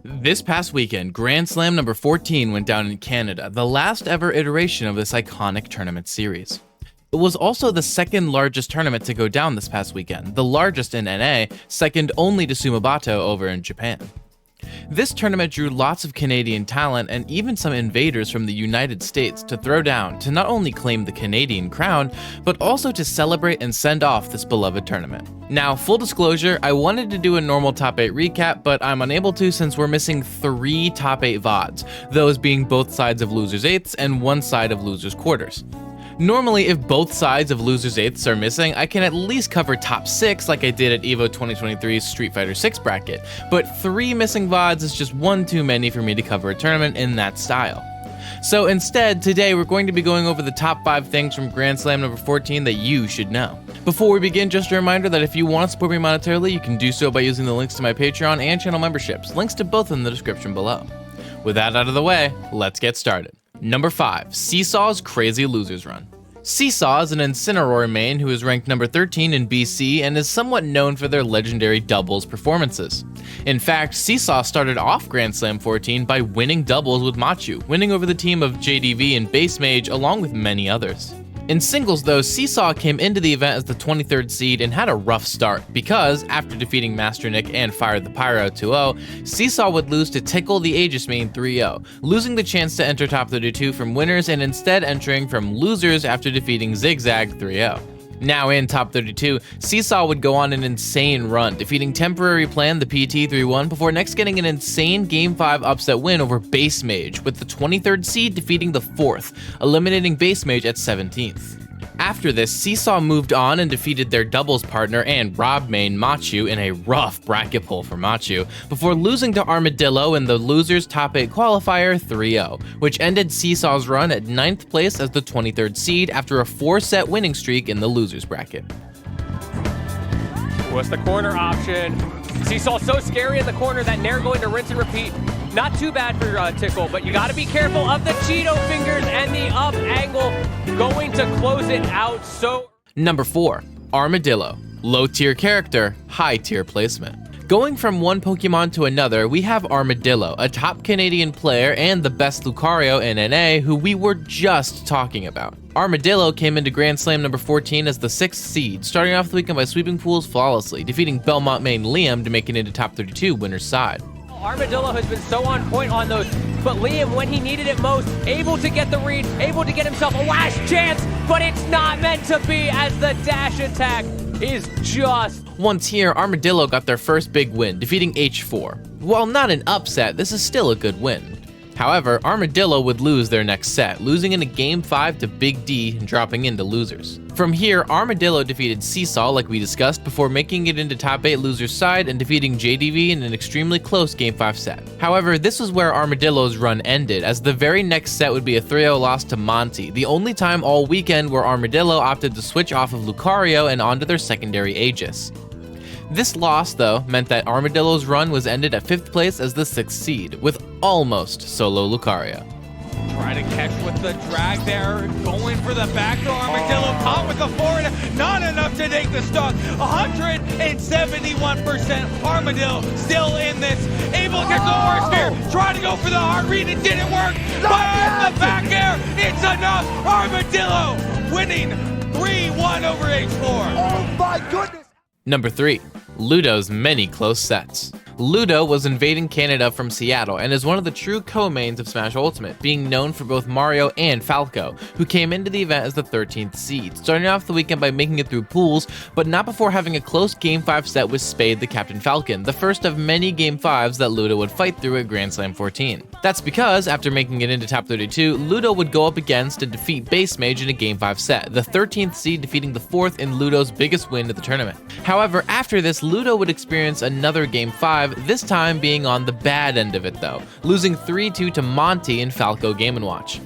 This past weekend, GrandSlam number 14 went down in Canada, the last ever iteration of this iconic tournament series. It was also the second largest tournament to go down this past weekend, the largest in NA, second only to Sumobato over in Japan. This tournament drew lots of Canadian talent and even some invaders from the United States to throw down to not only claim the Canadian crown, but also to celebrate and send off this beloved tournament. Now, full disclosure, I wanted to do a normal top 8 recap, but I'm unable to since we're missing 3 top 8 VODs, those being both sides of Losers 8s and one side of Losers Quarters. Normally, if both sides of Losers 8s are missing, I can at least cover top 6 like I did at EVO 2023's Street Fighter 6 bracket, but 3 missing VODs is just one too many for me to cover a tournament in that style. So instead, today we're going to be going over the top 5 things from GrandSlam number 14 that you should know. Before we begin, just a reminder that if you want to support me monetarily, you can do so by using the links to my Patreon and channel memberships, links to both in the description below. With that out of the way, let's get started. Number 5. Seesaw's Crazy Losers Run. Seesaw is an Incineroar main who is ranked number 13 in BC and is somewhat known for their legendary doubles performances. In fact, Seesaw started off GrandSlam 14 by winning doubles with Machu, winning over the team of JDV and Base Mage along with many others. In singles though, Seesaw came into the event as the 23rd seed and had a rough start because, after defeating Master Nick and Fire the Pyro 2-0, Seesaw would lose to Tickle the Aegis main 3-0, losing the chance to enter top 32 from winners and instead entering from losers after defeating Zigzag 3-0. Now in top 32, Seesaw would go on an insane run, defeating Temporary Plan the PT 3-1 before next getting an insane Game 5 upset win over Base Mage, with the 23rd seed defeating the 4th, eliminating Base Mage at 17th. After this, Seesaw moved on and defeated their doubles partner and Rob main Machu in a rough bracket pull for Machu, before losing to Armadillo in the losers top 8 qualifier 3-0, which ended Seesaw's run at 9th place as the 23rd seed after a 4-set winning streak in the losers bracket. What's the corner option? Seesaw so scary in the corner that Nair going to rinse and repeat. Not too bad for Tickle, but you got to be careful of the Cheeto fingers and the up angle going to close it out. So Number 4. Armadillo. Low tier character, high tier placement. Going from one Pokemon to another, we have Armadillo, a top Canadian player and the best Lucario in NA who we were just talking about. Armadillo came into GrandSlam number 14 as the 6th seed, starting off the weekend by sweeping pools flawlessly, defeating Belmont main Liam to make it into top 32 winner's side. Armadillo has been so on point on those, but Liam, when he needed it most, able to get the read, able to get himself a last chance, but it's not meant to be as the dash attack is just... Once here, Armadillo got their first big win, defeating H4. While not an upset, this is still a good win. However, Armadillo would lose their next set, losing in a Game 5 to Big D and dropping into losers. From here, Armadillo defeated Seesaw like we discussed before making it into top 8 losers side and defeating JDV in an extremely close Game 5 set. However, this was where Armadillo's run ended, as the very next set would be a 3-0 loss to Monty, the only time all weekend where Armadillo opted to switch off of Lucario and onto their secondary Aegis. This loss, though, meant that Armadillo's run was ended at 5th place as the 6th seed, with almost solo Lucario. Try to catch with the drag there, going for the backdoor. Armadillo caught with the forward, not enough to take the stock. 171% Armadillo still in this, able to catch the horse here, trying to go for the hard read, it didn't work, but the back air, it's enough. Armadillo winning 3-1 over H4. Oh my goodness! Number 3. Ludo's many close sets. Ludo was invading Canada from Seattle and is one of the true co-mains of Smash Ultimate, being known for both Mario and Falco, who came into the event as the 13th seed, starting off the weekend by making it through pools, but not before having a close Game 5 set with Spade the Captain Falcon, the first of many Game 5s that Ludo would fight through at GrandSlam 14. That's because, after making it into top 32, Ludo would go up against and defeat Base Mage in a Game 5 set, the 13th seed defeating the 4th in Ludo's biggest win of the tournament. However, after this, Ludo would experience another Game 5, this time being on the bad end of it though, losing 3-2 to Monty in Falco Game & Watch.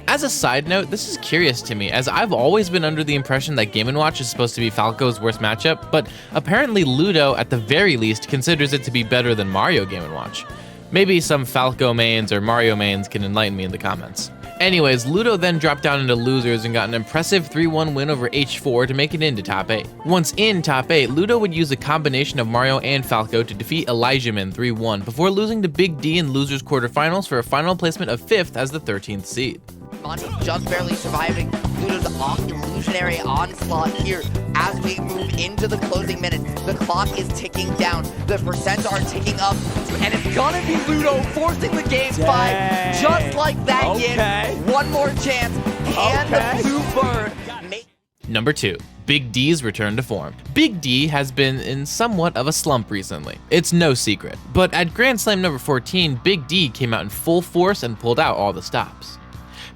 As a side note, this is curious to me, as I've always been under the impression that Game & Watch is supposed to be Falco's worst matchup, but apparently Ludo, at the very least, considers it to be better than Mario Game & Watch. Maybe some Falco mains or Mario mains can enlighten me in the comments. Anyways, Ludo then dropped down into losers and got an impressive 3-1 win over H4 to make it into top 8. Once in top 8, Ludo would use a combination of Mario and Falco to defeat Elijahman 3-1 before losing to Big D in losers quarterfinals for a final placement of 5th as the 13th seed. Monty just barely surviving Ludo's illusionary onslaught here. As we move into the closing minutes, the clock is ticking down, the percents are ticking up, and it's gonna be Ludo forcing the game 5, just like that. Yin. One more chance, and the blue bird. Number 2. Big D's return to form. Big D has been in somewhat of a slump recently. It's no secret. But at GrandSlam number 14, Big D came out in full force and pulled out all the stops.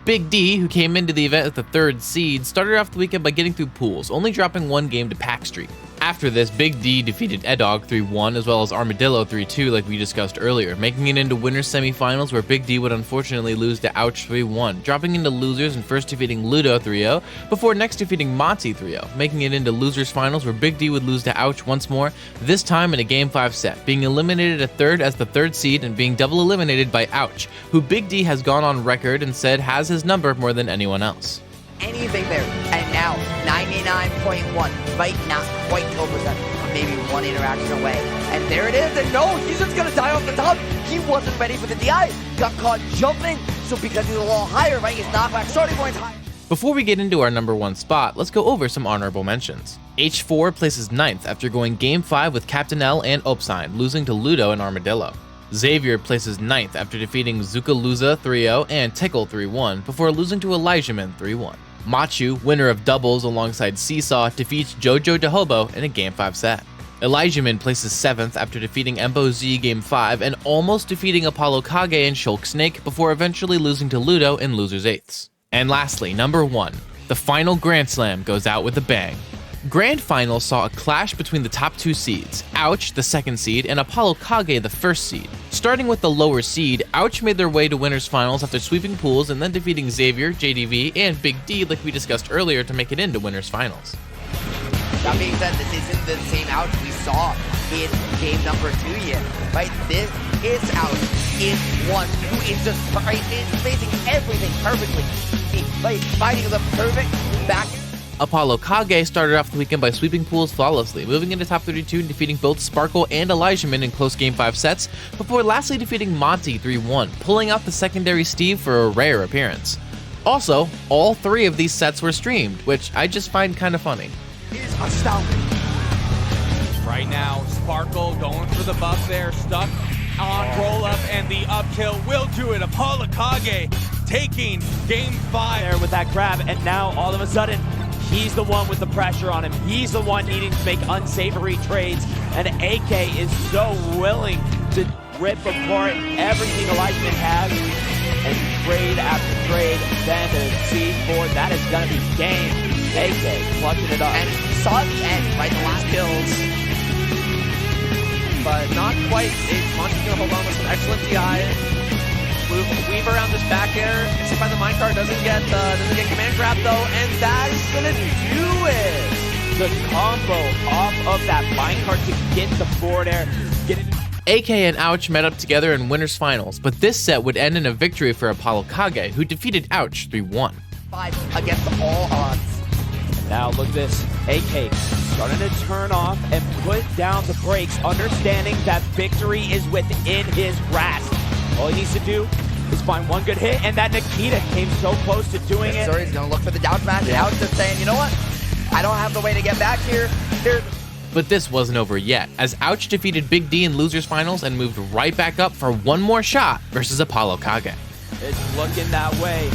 Big D, who came into the event as the 3rd seed, started off the weekend by getting through pools, only dropping 1 game to Pack Street. After this, Big D defeated Edog 3-1 as well as Armadillo 3-2 like we discussed earlier, making it into winners semifinals where Big D would unfortunately lose to Ouch 3-1, dropping into losers and first defeating Ludo 3-0, before next defeating Monty 3-0, making it into losers finals where Big D would lose to Ouch once more, this time in a game 5 set, being eliminated at 3rd as the 3rd seed and being double eliminated by Ouch, who Big D has gone on record and said has his number more than anyone else. Anything there, and now 99.1, right? Not quite 12%, maybe 1 interaction away, and there it is. And no, he's just gonna die off the top. He wasn't ready for the DI, got caught jumping, so because he's a little higher, right? His knockback starting point's higher. Before we get into our number 1 spot, let's go over some honorable mentions. H4 places 9th after going game 5 with Captain L and Opsign, losing to Ludo and Armadillo. Xavier places 9th after defeating Zukaluza 3-0 and Tickle 3-1 before losing to Elijahman 3-1. Machu, winner of doubles alongside Seesaw, defeats Jojo de Hobo in a game 5 set. Elijahman places 7th after defeating Embo Z game 5 and almost defeating Apollo Kage and Shulk Snake before eventually losing to Ludo in losers 8ths. And lastly, number 1, the final Grand Slam goes out with a bang. Grand Finals saw a clash between the top 2 seeds, Ouch, the 2nd seed, and Apollo Kage, the 1st seed. Starting with the lower seed, Ouch made their way to winners finals after sweeping pools and then defeating Xavier, JDV, and Big D like we discussed earlier to make it into winners finals. That being said, this isn't the same Ouch we saw in game number 2 yet, right? This is Ouch is one who is just facing everything perfectly, like finding the perfect back. Apollo Kage started off the weekend by sweeping pools flawlessly, moving into top 32 and defeating both Sparkle and Elijahman in close game 5 sets, before lastly defeating Monty 3-1, pulling out the secondary Steve for a rare appearance. Also, all 3 of these sets were streamed, which I just find kind of funny. Is astounding. Right now, Sparkle going for the buff there, stuck on roll up, and the up kill will do it. Apollo Kage taking game 5 there with that grab, and now all of a sudden, he's the one with the pressure on him. He's the one needing to make unsavory trades, and AK is so willing to rip apart everything Elijahman has, and trade after trade, then to C4, that is gonna be game. AK clutching it up. And saw the end, right, the last kills. But not quite. Monty's gonna hold on with some excellent DI. Weave around this back air. See if the minecart doesn't get command grab though, and that is gonna do it. The combo off of that minecart to get the forward air, get it. AK and Ouch met up together in winners finals, but this set would end in a victory for Apollo Kage, who defeated Ouch 3-1. 5 against all odds. Now look at this, AK starting to turn off and put down the brakes, understanding that victory is within his grasp. All he needs to do is find one good hit, and that Nikita came so close to doing it. So he's gonna look for the down smash, and Ouch just saying, you know what? I don't have the way to get back here. But this wasn't over yet, as Ouch defeated Big D in losers finals and moved right back up for one more shot versus Apollo Kage. It's looking that way.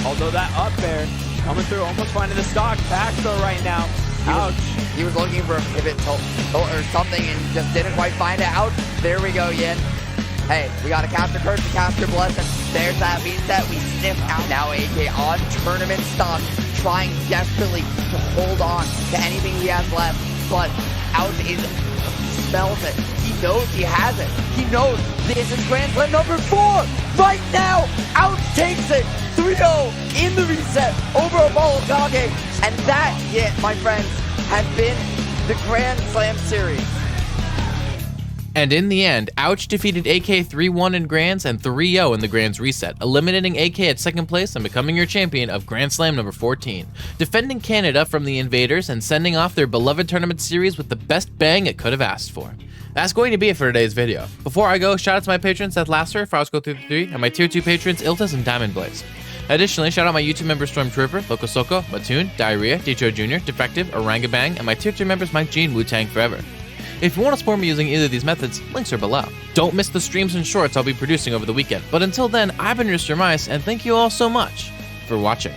Although that up air coming through, almost finding the stock back though right now. Ouch. He was looking for a pivot tilt or something and just didn't quite find it. Ouch. There we go, Yin. Hey, we got a caster curse, a caster blessing. There's that means that we sniff out. Now AK on tournament stock, trying desperately to hold on to anything he has left. But Ouch smells it. He knows he has it. He knows this is GrandSlam number 4. Right now, Ouch takes it. 3-0 in the reset over Apollo Kage. And that, my friends, has been the GrandSlam series. And in the end, Ouch defeated AK 3-1 in Grands and 3-0 in the Grands reset, eliminating AK at second place and becoming your champion of GrandSlam number 14, defending Canada from the invaders and sending off their beloved tournament series with the best bang it could have asked for. That's going to be it for today's video. Before I go, shout out to my patrons Seth Lasser, Frosco33, and my tier 2 patrons Iltis and Diamond Blaze. Additionally, shout out my YouTube members Stormtrooper, Locosoko, Mattoon, Diarrhea, Dicho Jr., Defective, Orangabang, and my tier 2 members Mike G and Wu-Tang Forever. If you want to support me using either of these methods, links are below. Don't miss the streams and shorts I'll be producing over the weekend. But until then, I've been your Sir Mice, and thank you all so much for watching.